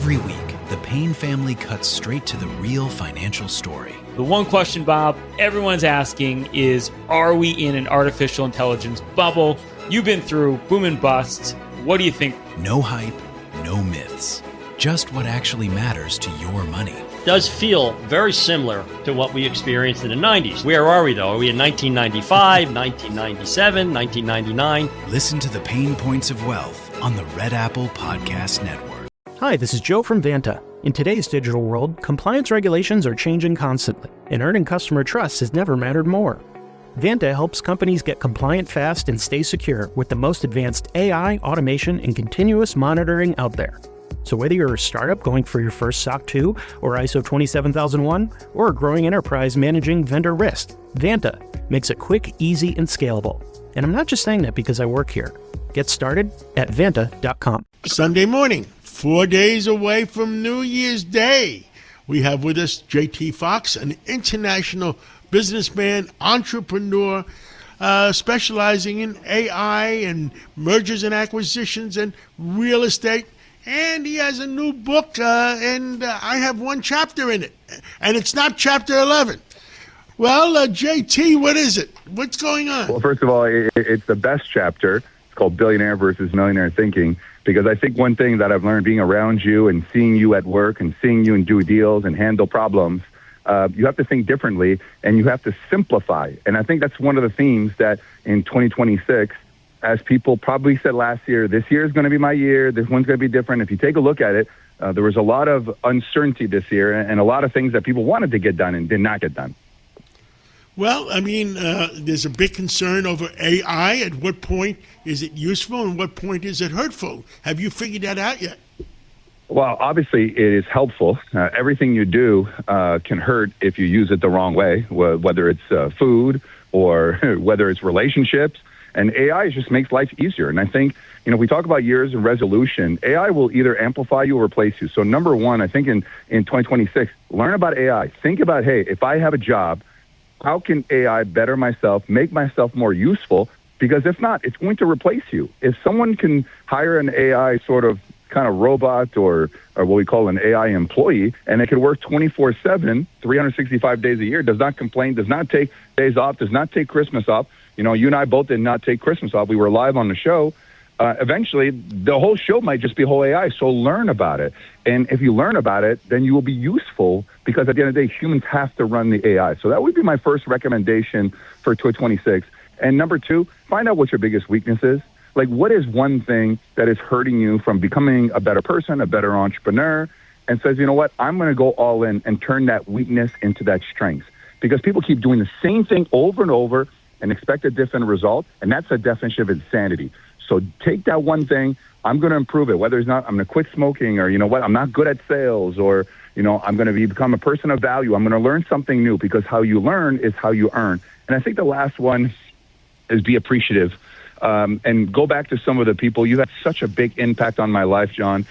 Every week, the Payne family cuts straight to the real financial story. The one question, Bob, everyone's asking is, are we in an artificial intelligence bubble? You've been through boom and bust. What do you think? No hype, no myths. Just what actually matters to your money. Does feel very similar to what we experienced in the 90s. Where are we, though? Are we in 1995, 1997, 1999? Listen to the Pain Points of Wealth on the Red Apple Podcast Network. Hi, this is Joe from Vanta. In today's digital world, compliance regulations are changing constantly, and earning customer trust has never mattered more. Vanta helps companies get compliant fast and stay secure with the most advanced AI, automation, and continuous monitoring out there. So whether you're a startup going for your first SOC 2 or ISO 27001, or a growing enterprise managing vendor risk, Vanta makes it quick, easy, and scalable. And I'm not just saying that because I work here. Get started at Vanta.com. Sunday morning, 4 days away from New Year's Day. We have with us JT Foxx, an international businessman, entrepreneur, specializing in AI and mergers and acquisitions and real estate. And he has a new book, and I have one chapter in it. And it's not chapter 11. Well, JT, what is it? What's going on? Well, first of all, it's the best chapter. It's called Billionaire versus Millionaire Thinking. Because I think one thing that I've learned being around you and seeing you at work and seeing you do deals and handle problems, you have to think differently and you have to simplify. And I think that's one of the themes that in 2026, as people probably said last year, this year is going to be my year. This one's going to be different. If you take a look at it, there was a lot of uncertainty this year and a lot of things that people wanted to get done and did not get done. Well, I mean, there's a big concern over AI. At what point is it useful and what point is it hurtful? Have you figured that out yet? Well, obviously, it is helpful. Everything you do can hurt if you use it the wrong way, whether it's food or whether it's relationships. And AI just makes life easier. And I think, we talk about years and resolution. AI will either amplify you or replace you. So number one, I think in 2026, learn about AI. Think about, hey, if I have a job, how can AI better myself, make myself more useful? Because if not, it's going to replace you. If someone can hire an AI sort of kind of robot or what we call an AI employee, and it can work 24/7, 365 days a year, does not complain, does not take days off, does not take Christmas off. You and I both did not take Christmas off. We were live on the show. Eventually, the whole show might just be whole AI, so learn about it. And if you learn about it, then you will be useful because at the end of the day, humans have to run the AI. So that would be my first recommendation for 2026. And number two, find out what your biggest weakness is. Like, what is one thing that is hurting you from becoming a better person, a better entrepreneur, and says, you know what, I'm going to go all in and turn that weakness into that strength. Because people keep doing the same thing over and over and expect a different result, and that's a definition of insanity. So take that one thing, I'm going to improve it, whether it's not, I'm going to quit smoking, or, I'm not good at sales, or, I'm going to become a person of value. I'm going to learn something new, because how you learn is how you earn. And I think the last one is be appreciative. And go back to some of the people. You had such a big impact on my life, John,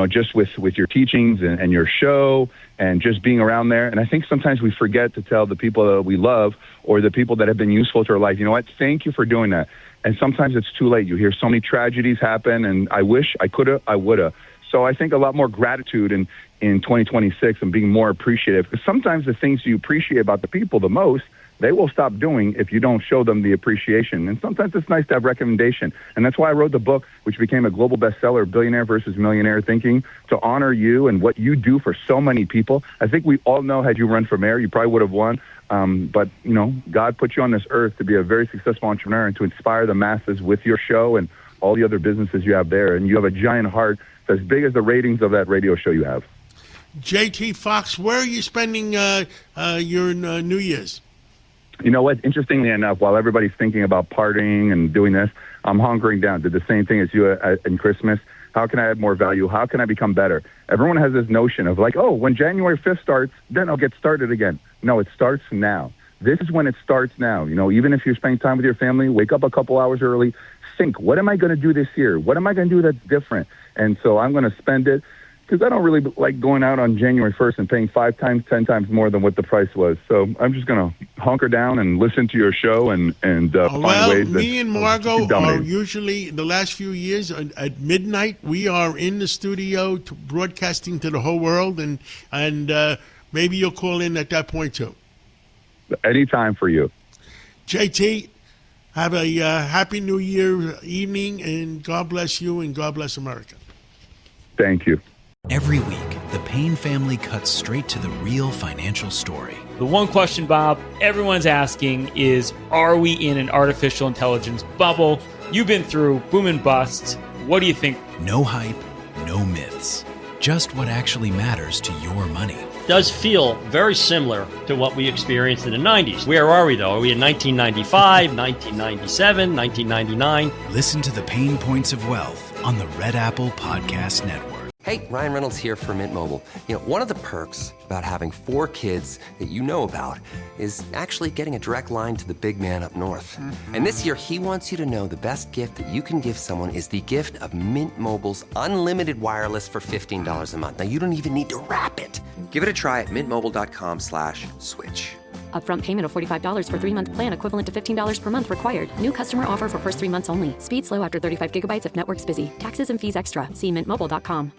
just with your teachings and your show and just being around there. And I think sometimes we forget to tell the people that we love or the people that have been useful to our life, you know what, thank you for doing that. And sometimes it's too late. You hear so many tragedies happen, and I wish I could have, I would have. So I think a lot more gratitude in 2026 and being more appreciative, because sometimes the things you appreciate about the people the most, they will stop doing if you don't show them the appreciation. And sometimes it's nice to have recommendation. And that's why I wrote the book, which became a global bestseller, Billionaire versus Millionaire Thinking, to honor you and what you do for so many people. I think we all know, had you run for mayor, you probably would have won. But, God put you on this earth to be a very successful entrepreneur and to inspire the masses with your show and all the other businesses you have there. And you have a giant heart as big as the ratings of that radio show you have. JT Foxx, where are you spending your New Year's? You know what? Interestingly enough, while everybody's thinking about partying and doing this, I'm hunkering down. Did the same thing as you in Christmas. How can I add more value? How can I become better? Everyone has this notion of like, oh, when January 5th starts, then I'll get started again. No, it starts now. This is when it starts now. Even if you're spending time with your family, wake up a couple hours early, think, what am I going to do this year? What am I going to do that's different? And so I'm going to spend it because I don't really like going out on January 1st and paying 5 times, 10 times more than what the price was. So I'm just going to hunker down and listen to your show and find ways that... me and Margot are usually, the last few years, at midnight, we are in the studio broadcasting to the whole world, and maybe you'll call in at that point, too. Anytime for you. JT, have a happy New Year evening, and God bless you, and God bless America. Thank you. Every week, the Payne family cuts straight to the real financial story. The one question, Bob, everyone's asking is, are we in an artificial intelligence bubble? You've been through boom and bust. What do you think? No hype, no myths. Just what actually matters to your money. Does feel very similar to what we experienced in the 90s. Where are we, though? Are we in 1995, 1997, 1999? Listen to the Pain Points of Wealth on the Red Apple Podcast Network. Hey, Ryan Reynolds here from Mint Mobile. You know, one of the perks about having 4 kids that you know about is actually getting a direct line to the big man up north. And this year, he wants you to know the best gift that you can give someone is the gift of Mint Mobile's unlimited wireless for $15 a month. Now, you don't even need to wrap it. Give it a try at mintmobile.com/switch. Upfront payment of $45 for 3-month plan equivalent to $15 per month required. New customer offer for first 3 months only. Speed slow after 35 gigabytes if network's busy. Taxes and fees extra. See mintmobile.com.